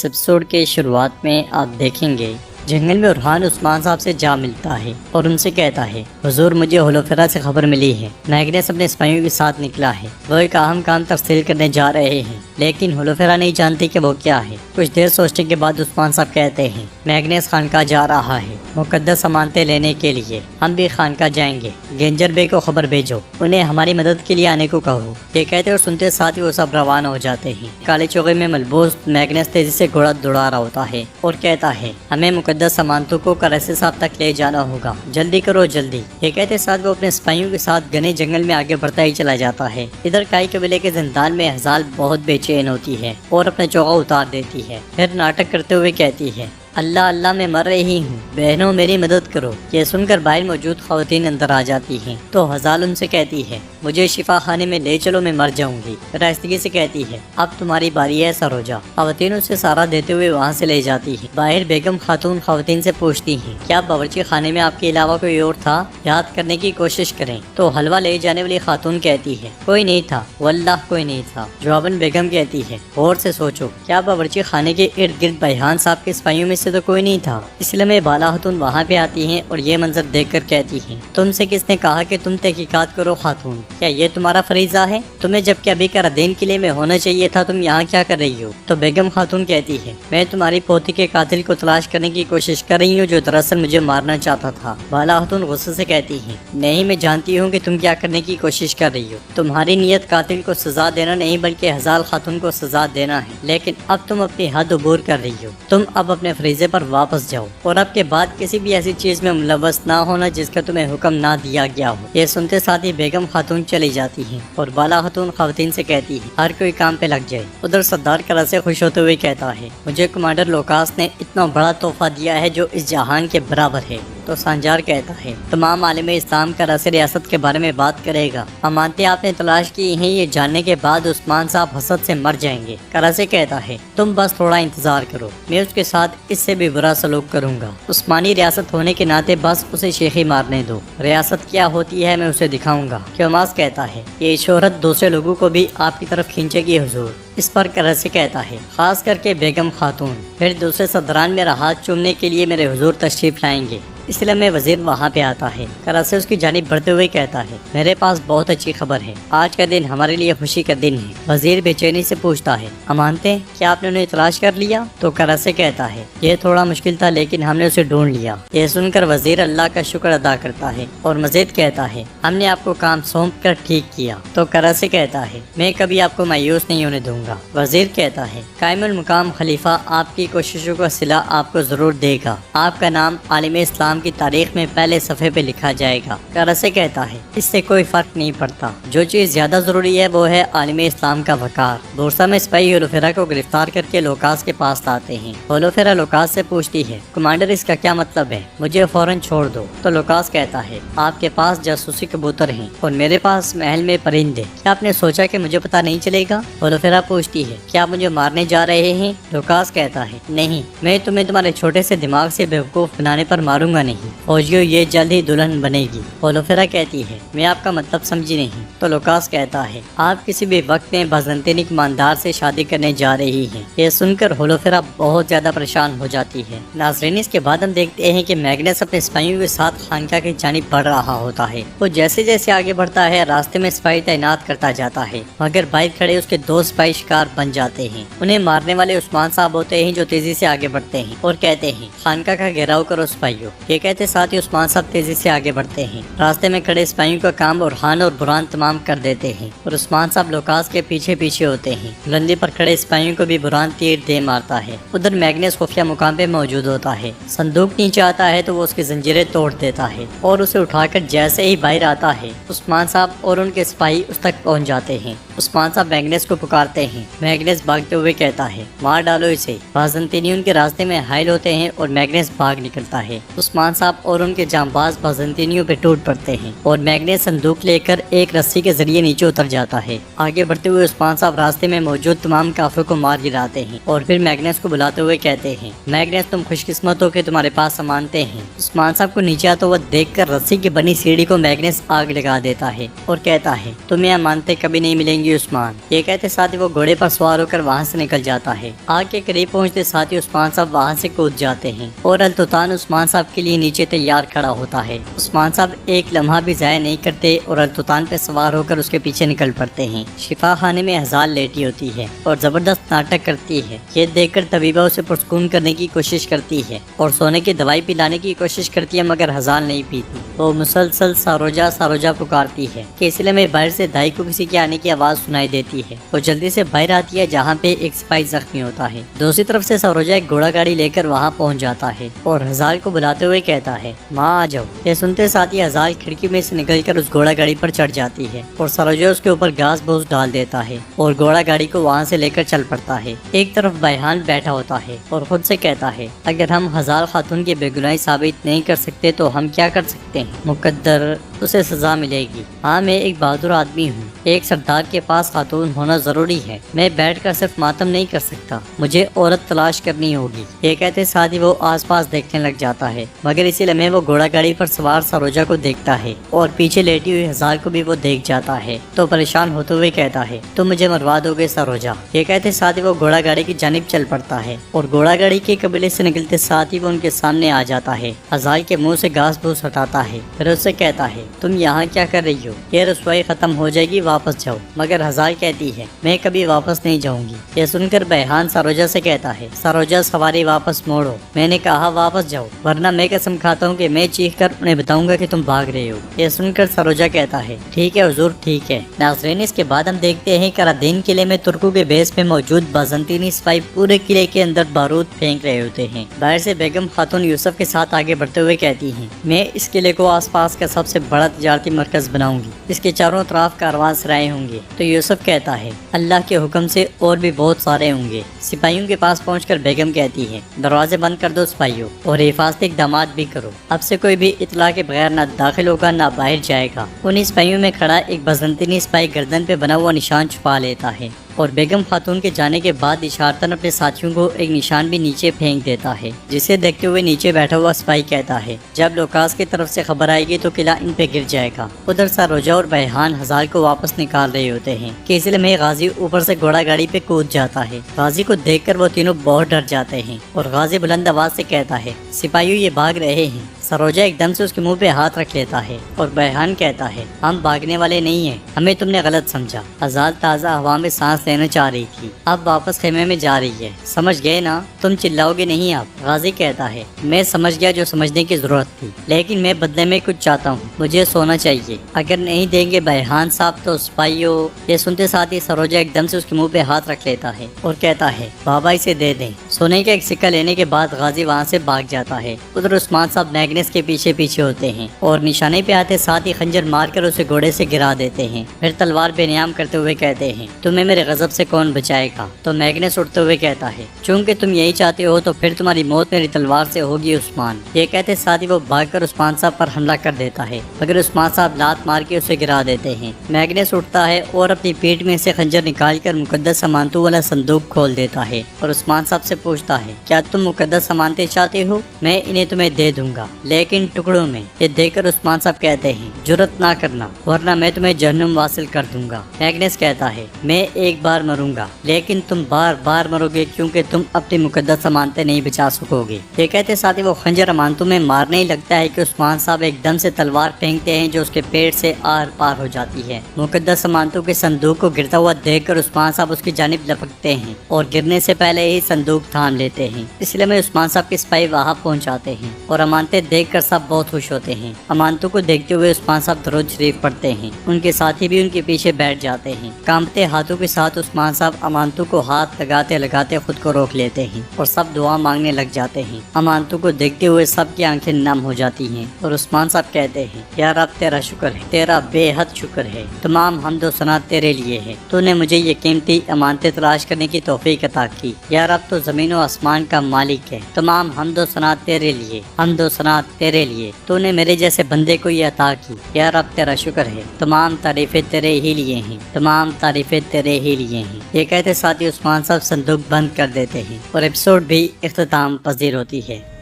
اس episode کے شروعات میں آپ دیکھیں گے جنگل میں ارحان عثمان صاحب سے جا ملتا ہے اور ان سے کہتا ہے حضور مجھے ہولوفیرا سے خبر ملی ہے، میگنس اپنے سپاہیوں کے ساتھ نکلا ہے، وہ ایک اہم کام تفصیل کرنے جا رہے ہیں، لیکن ہولوفیرا نہیں جانتی کہ وہ کیا ہے۔ کچھ دیر سوچنے کے بعد عثمان صاحب کہتے ہیں میگنس خانقاہ جا رہا ہے مقدس امانتیں لینے کے لیے، ہم بھی خانقاہ جائیں گے، گینجر بے کو خبر بھیجو، انہیں ہماری مدد کے لیے آنے کو کہو۔ یہ کہتے اور سنتے ساتھ ہی وہ سب روانہ ہو جاتے ہیں۔ کالے چوغے میں ملبوس میگنس تیزی سے گھوڑا دوڑا رہا ہوتا ہے اور کہتا ہے ہمیں مقدس امانتوں کو کرسی صاحب تک لے جانا ہوگا، جلدی کرو جلدی۔ یہ کہتے ساتھ وہ اپنے سپاہیوں کے ساتھ گھنے جنگل میں آگے بڑھتا ہی چلا جاتا ہے۔ ادھر کائی قبیلے کے زندان میں ہزال بہت بے چین ہوتی ہے اور اپنا چوغا اتار دیتی ہے، پھر ناٹک کرتے ہوئے کہتی ہے اللہ اللہ میں مر رہی ہوں، بہنوں میری مدد کرو۔ یہ سن کر باہر موجود خواتین اندر آ جاتی ہیں تو ہزال ان سے کہتی ہے مجھے شفا خانے میں لے چلو، میں مر جاؤں گی۔ رائستگی سے کہتی ہے اب تمہاری باری ہے سروجا۔ خواتین اسے سہارا دیتے ہوئے وہاں سے لے جاتی ہے۔ باہر بیگم خاتون خواتین سے پوچھتی ہیں کیا باورچی خانے میں آپ کے علاوہ کوئی اور تھا؟ یاد کرنے کی کوشش کریں۔ تو حلوہ لے جانے والی خاتون کہتی ہے کوئی نہیں تھا، واللہ کوئی نہیں تھا۔ جواباً بیگم کہتی ہے غور سے سوچو، کیا باورچی خانے کے ارد گرد بھیان صاحب کے سپاہیوں میں سے تو کوئی نہیں تھا؟ اس لیے بالا خاتون وہاں پہ آتی ہیں اور یہ منظر دیکھ کر کہتی ہیں تم سے کس نے کہا کہ تم تحقیقات کرو خاتون؟ کیا یہ تمہارا فریضہ ہے؟ تمہیں جبکہ ابھی کرادین قلعے میں ہونا چاہیے تھا، تم یہاں کیا کر رہی ہو؟ تو بیگم خاتون کہتی ہے میں تمہاری پوتی کے قاتل کو تلاش کرنے کی کوشش کر رہی ہوں جو دراصل مجھے مارنا چاہتا تھا۔ بالا خاتون غصے سے کہتی ہے نہیں، میں جانتی ہوں کہ تم کیا کرنے کی کوشش کر رہی ہو، تمہاری نیت قاتل کو سزا دینا نہیں بلکہ ہزال خاتون کو سزا دینا ہے، لیکن اب تم اپنی حد عبور کر رہی ہو، تم اب اپنے فریضے پر واپس جاؤ اور اب کے بعد کسی بھی ایسی چیز میں ملوث نہ ہونا جس کا تمہیں حکم نہ دیا گیا ہو۔ یہ سنتے ساتھ ہی بیگم خاتون چلی جاتی ہیں اور بالا خاتون خواتین سے کہتی ہے ہر کوئی کام پہ لگ جائے۔ ادھر سردار کرا سے خوش ہوتے ہوئے کہتا ہے مجھے کمانڈر لوکاس نے اتنا بڑا تحفہ دیا ہے جو اس جہان کے برابر ہے۔ تو سانجار کہتا ہے تمام عالم اسلام کرا سے ریاست کے بارے میں بات کرے گا، امانتیں آپ نے تلاش کی ہیں یہ جاننے کے بعد عثمان صاحب حسد سے مر جائیں گے۔ کرا سے کہتا ہے تم بس تھوڑا انتظار کرو، میں اس کے ساتھ اس سے بھی برا سلوک کروں گا۔ عثمانی ریاست ہونے کے ناطے بس اسے شیخی مارنے دو، ریاست کیا ہوتی ہے میں اسے دکھاؤں گا۔ کیوماس کہتا ہے یہ شہرت دوسرے لوگوں کو بھی آپ کی طرف کھینچے گی حضور۔ اس پر کرا سے کہتا ہے خاص کر کے بیگم خاتون، پھر دوسرے صدران میرا ہاتھ چومنے کے لیے میرے حضور تشریف لائیں گے، اس لیے میں وزیر وہاں پہ آتا ہے۔ کرا سے اس کی جانب بڑھتے ہوئے کہتا ہے میرے پاس بہت اچھی خبر ہے، آج کا دن ہمارے لیے خوشی کا دن ہے۔ وزیر بے چینی سے پوچھتا ہے امانتیں کیا آپ نے انہیں تلاش کر لیا؟ تو کرا سے کہتا ہے یہ تھوڑا مشکل تھا لیکن ہم نے اسے ڈھونڈ لیا۔ یہ سن کر وزیر اللہ کا شکر ادا کرتا ہے اور مزید کہتا ہے ہم نے آپ کو کام سونپ کر ٹھیک کیا۔ تو کرا سے کہتا ہے میں کبھی آپ کو مایوس نہیں ہونے دوں گا۔ وزیر کہتا ہے قائم المقام خلیفہ آپ کی کوششوں کا صلہ آپ کو ضرور دے گا، آپ کا نام عالم اسلام کی تاریخ میں پہلے صفحے پہ لکھا جائے گا۔ کرا سے کہتا ہے اس سے کوئی فرق نہیں پڑتا، جو چیز زیادہ ضروری ہے وہ ہے عالم اسلام کا وقار۔ بورسا میں سپاہی ہولوفیرا کو گرفتار کر کے لوکاس کے پاس لاتے ہیں۔ ہولوفیرا لوکاس سے پوچھتی ہے کمانڈر اس کا کیا مطلب ہے، مجھے فوراً چھوڑ دو۔ تو لوکاس کہتا ہے آپ کے پاس جاسوسی کبوتر ہیں اور میرے پاس محل میں پرندے، کیا آپ نے سوچا کہ مجھے پتا نہیں چلے گا؟ ہولوفیرا پوچھتی ہے کیا آپ مجھے مارنے جا رہے ہیں؟ لوکاس کہتا ہے نہیں، میں تمہیں تمہارے چھوٹے سے دماغ سے بیوقوف بنانے پر ماروں گا نہیں، فوجیو یہ جلد ہی دلہن بنے گی۔ ہولوفیرا کہتی ہے میں آپ کا مطلب سمجھی نہیں۔ تو لوکاس کہتا ہے آپ کسی بھی وقت میں بازنطینی ماندار سے شادی کرنے جا رہی ہیں۔ یہ سن کر ہولوفیرا بہت زیادہ پریشان ہو جاتی ہے۔ ناظرین اس کے بعد ہم دیکھتے ہیں کہ میگنس اپنے سپاہیوں کے ساتھ خانقاہ کی جانب بڑھ رہا ہوتا ہے۔ وہ جیسے جیسے آگے بڑھتا ہے راستے میں سپاہی تعینات کرتا جاتا ہے، مگر باہر کھڑے اس کے دو سپاہی شکار بن جاتے ہیں۔ انہیں مارنے والے عثمان صاحب ہوتے ہیں جو تیزی سے آگے بڑھتے ہیں اور کہتے ہیں خانقاہ کا گھیراؤ کرو سپاہیوں۔ یہ کہتے ساتھ ہی عثمان صاحب تیزی سے آگے بڑھتے ہیں۔ راستے میں کھڑے سپاہیوں کا کام ارحان اور بران تمام کر دیتے ہیں اور عثمان صاحب لوکاس کے پیچھے پیچھے ہوتے ہیں۔ بلندی پر کھڑے سپاہیوں کو بھی بران تیر دے مارتا ہے۔ ادھر میگنس خفیہ مقام پہ موجود ہوتا ہے، صندوق نیچے آتا ہے تو وہ اس کی زنجیریں توڑ دیتا ہے اور اسے اٹھا کر جیسے ہی باہر آتا ہے عثمان صاحب اور ان کے سپاہی اس تک پہنچ جاتے ہیں۔ عثمان صاحب میگنس کو پکارتے ہیں، میگنس بھاگتے ہوئے کہتا ہے مار ڈالو اسے۔ بازنطینی ان کے راستے میں حائل ہوتے ہیں اور میگنس بھاگ نکلتا ہے۔ عثمان عثمان صاحب اور ان کے جانباز بازنطینیوں پہ ٹوٹ پڑتے ہیں اور میگنس صندوق لے کر ایک رسی کے ذریعے نیچے اتر جاتا ہے۔ آگے بڑھتے ہوئے عثمان صاحب راستے میں موجود تمام کافروں کو مار گراتے ہیں اور پھر میگنس کو بلاتے ہوئے کہتے ہیں، میگنس تم خوش قسمت ہو کہ تمہارے پاس امانتیں ہیں۔ عثمان صاحب کو نیچے آتا ہوا دیکھ کر رسی کی بنی سیڑھی کو میگنس آگ لگا دیتا ہے اور کہتا ہے، تمہیں امانتیں کبھی نہیں ملیں گی عثمان۔ یہ کہتے ساتھ ہی وہ گھوڑے پر سوار ہو کر وہاں سے نکل جاتا ہے۔ آگ کے قریب پہنچتے ساتھ ہی عثمان صاحب وہاں سے کود جاتے ہیں اور التوتان عثمان صاحب کے لیے نیچے تیار کھڑا ہوتا ہے۔ عثمان صاحب ایک لمحہ بھی ضائع نہیں کرتے اور التوتان پہ سوار ہو کر اس کے پیچھے نکل پڑتے ہیں۔ شفا خانے میں ہزال لیٹی ہوتی ہے اور زبردست ناٹک کرتی ہے۔ یہ دیکھ کر طبیبہ اسے پرسکون کرنے کی کوشش کرتی ہے اور سونے کی دوائی پلانے کی کوشش کرتی ہے، مگر ہزال نہیں پیتی۔ وہ مسلسل ساروجا ساروجا پکارتی ہے کہ اس لیے میں باہر سے دائی کو کسی کے آنے کی آواز سنائی دیتی ہے۔ وہ جلدی سے باہر آتی ہے جہاں پہ ایک سپاہی زخمی ہوتا ہے۔ دوسری طرف سے ساروجا ایک گھوڑا گاڑی لے کر وہاں پہنچ جاتا ہے اور ہزال کو بلاتے ہوئے کہتا ہے، ماں آ جاؤ۔ یہ سنتے ساتھ ہی ہزال کھڑکی میں سے نکل کر اس گھوڑا گاڑی پر چڑھ جاتی ہے اور ساروجا اس کے اوپر گھاس بھوس ڈال دیتا ہے اور گھوڑا گاڑی کو وہاں سے لے کر چل پڑتا ہے۔ ایک طرف بیحان بیٹھا ہوتا ہے اور خود سے کہتا ہے، اگر ہم ہزال خاتون کی بے گناہی ثابت نہیں کر سکتے تو ہم کیا کر سکتے ہیں؟ مقدر اسے سزا ملے گی۔ ہاں میں ایک بہادر آدمی ہوں، ایک سردار کے پاس خاتون ہونا ضروری ہے۔ میں بیٹھ کر صرف ماتم نہیں کر سکتا، مجھے عورت تلاش کرنی ہوگی۔ یہ کہتے ساتھ ہی وہ آس پاس دیکھنے لگ جاتا ہے، مگر اسی لمحے وہ گھوڑا گاڑی پر سوار ساروجا کو دیکھتا ہے اور پیچھے لیٹی ہوئی ہزال کو بھی وہ دیکھ جاتا ہے تو پریشان ہوتے ہوئے کہتا ہے، تم مجھے مروا دو گے ساروجا۔ یہ کہتے ساتھ ہی وہ گھوڑا گاڑی کی جانب چل پڑتا ہے اور گھوڑا گاڑی کے قبیلے سے نکلتے ساتھ ہی وہ ان کے سامنے آ جاتا ہے۔ ہزال کے منہ سے گھاس بھوس ہٹاتا ہے، پھر اس سے کہتا ہے، تم یہاں کیا کر رہی ہو؟ یہ رسوائی ختم ہو جائے گی، واپس جاؤ۔ مگر ہزال کہتی ہے، میں کبھی واپس نہیں جاؤں گی۔ یہ سن کر بیحان ساروجا سے کہتا ہے، ساروجا سواری واپس موڑو، میں نے کہا واپس جاؤ، ورنہ میں قسم کھاتا ہوں کہ میں چیخ کر انہیں بتاؤں گا کہ تم بھاگ رہے ہو۔ یہ سن کر ساروجا کہتا ہے، ٹھیک ہے حضور ٹھیک ہے۔ ناظرین اس کے بعد ہم دیکھتے ہیں کرادین قلعے میں ترکوں کے بیس میں موجود بازنطینی سپاہی پورے قلعے کے اندر بارود پھینک رہے ہوتے ہیں۔ باہر سے بیگم خاتون یوسف کے ساتھ آگے بڑھتے ہوئے کہتی ہیں، میں اس قلعے کو آس پاس کا سب سے بڑا تجارتی مرکز بناؤں گی، اس کے چاروں طرف کاروان سرائے ہوں گے۔ تو یوسف کہتا ہے، اللہ کے حکم سے اور بھی بہت سارے ہوں گے۔ سپاہیوں کے پاس پہنچ کر بیگم کہتی ہے، دروازے بند کر دو سپاہیوں اور حفاظتی اقدامات بھی کرو، اب سے کوئی بھی اطلاع کے بغیر نہ داخل ہوگا نہ باہر جائے گا۔ انہیں سپاہیوں میں کھڑا ایک بازنطینی سپاہی گردن پہ بنا ہوا نشان چھپا لیتا ہے اور بیگم خاتون کے جانے کے بعد اشارتاً اپنے ساتھیوں کو ایک نشان بھی نیچے پھینک دیتا ہے، جسے دیکھتے ہوئے نیچے بیٹھا ہوا سپاہی کہتا ہے، جب لوکاس کی طرف سے خبر آئے گی تو قلعہ ان پہ گر جائے گا۔ ادھر ساروجا اور بیحان ہزال کو واپس نکال رہے ہوتے ہیں کہ اس میں غازی اوپر سے گھوڑا گاڑی پہ کود جاتا ہے۔ غازی کو دیکھ کر وہ تینوں بہت ڈر جاتے ہیں اور غازی بلند آواز سے کہتا ہے، سپاہیوں یہ بھاگ رہے ہیں۔ ساروجا ایک دم سے اس کے منہ پہ ہاتھ رکھ لیتا ہے اور بیحان کہتا ہے، ہم بھاگنے والے نہیں ہیں، ہمیں تم نے غلط سمجھا۔ ہزال تازہ ہوا میں سانس لینا چاہ رہی تھی، اب واپس خیمے میں جا رہی ہے، سمجھ گئے نا؟ تم چلاؤ گے نہیں اب؟ غازی کہتا ہے، میں سمجھ گیا جو سمجھنے کی ضرورت تھی، لیکن میں بدلے میں کچھ چاہتا ہوں، مجھے سونا چاہیے۔ اگر نہیں دیں گے بیحان صاحب تو سپاہیوں۔ یہ سنتے ساتھ ہی ساروجا ایک دم سے اس کے منہ پہ ہاتھ رکھ لیتا ہے اور کہتا ہے، بابا اسے دے دیں۔ سونے کا ایک سکہ لینے کے بعد غازی وہاں سے بھاگ جاتا ہے۔ ادھر عثمان صاحب میگنس کے پیچھے پیچھے ہوتے ہیں اور نشانے پہ آتے ساتھ ہی خنجر مار کر اسے گھوڑے سے گرا دیتے ہیں، پھر تلوار بے نیام کرتے ہوئے کہتے ہیں، تمہیں میرے غضب سے کون بچائے گا؟ تو میگنس اٹھتے ہوئے کہتا ہے، چونکہ تم یہی چاہتے ہو تو پھر تمہاری موت میری تلوار سے ہوگی عثمان۔ یہ کہتے ساتھ ہی وہ بھاگ کر عثمان صاحب پر حملہ کر دیتا ہے، مگر عثمان صاحب لات مار کے اسے گرا دیتے ہیں۔ میگنس اٹھتا ہے اور اپنی پیٹھ میں سے خنجر نکال کر مقدس امانتوں والا صندوق کھول دیتا ہے اور عثمان صاحب سے پوچھتا ہے، کیا تم مقدس امانتیں چاہتے ہو؟ میں انہیں تمہیں دے دوں گا، لیکن ٹکڑوں میں۔ یہ دیکھ کر عثمان صاحب کہتے ہیں، جرت نہ کرنا ورنہ میں تمہیں جہنم واصل کر دوں گا۔ میگنس کہتا ہے، میں ایک بار مروں گا لیکن تم بار بار مرو گے کیونکہ تم اپنی مقدس امانتیں نہیں بچا سکو گے۔ یہ کہتے ساتھ ہی وہ خنجر امانتوں میں مارنے ہی لگتا ہے کہ عثمان صاحب ایک دم سے تلوار پھینکتے ہیں جو اس کے پیٹ سے آر پار ہو جاتی ہے۔ مقدس امانتوں کے صندوق کو گرتا ہوا دیکھ کر عثمان صاحب اس کی جانب لپکتے ہیں اور گرنے سے پہلے ہی صندوق تھام لیتے ہیں۔ اس لیے میں عثمان صاحب کے سپاہی وہاں پہنچاتے ہیں اور امانتیں دیکھ کر سب بہت خوش ہوتے ہیں۔ امانتوں کو دیکھتے ہوئے عثمان صاحب درود شریف پڑھتے ہیں، ان کے ساتھی بھی ان کے پیچھے بیٹھ جاتے ہیں۔ کانپتے ہاتھوں کے ساتھ عثمان صاحب امانتوں کو ہاتھ لگاتے لگاتے خود کو روک لیتے ہیں اور سب دعا مانگنے لگ جاتے ہیں۔ امانتوں کو دیکھتے ہوئے سب کی آنکھیں نم ہو جاتی ہیں اور عثمان صاحب کہتے ہیں، یا رب تیرا شکر ہے، تیرا بے حد شکر ہے، تمام حمد و ثنا تیرے لیے ہے، تو نے مجھے یہ قیمتی امانتیں تلاش کرنے کی توفیق عطا کی۔ یا رب تو زمین و آسمان کا مالک ہے، تمام حمد و ثنا تیرے لیے، حمد و ثنا کائنات تیرے لیے، تو نے میرے جیسے بندے کو یہ عطا کی، یا رب تیرا شکر ہے، تمام تعریفیں تیرے ہی لیے ہیں، تمام تعریفیں تیرے ہی لیے ہیں۔ یہ کہتے ساتھ ہی عثمان صاحب صندوق بند کر دیتے ہیں اور ایپیسوڈ بھی اختتام پذیر ہوتی ہے۔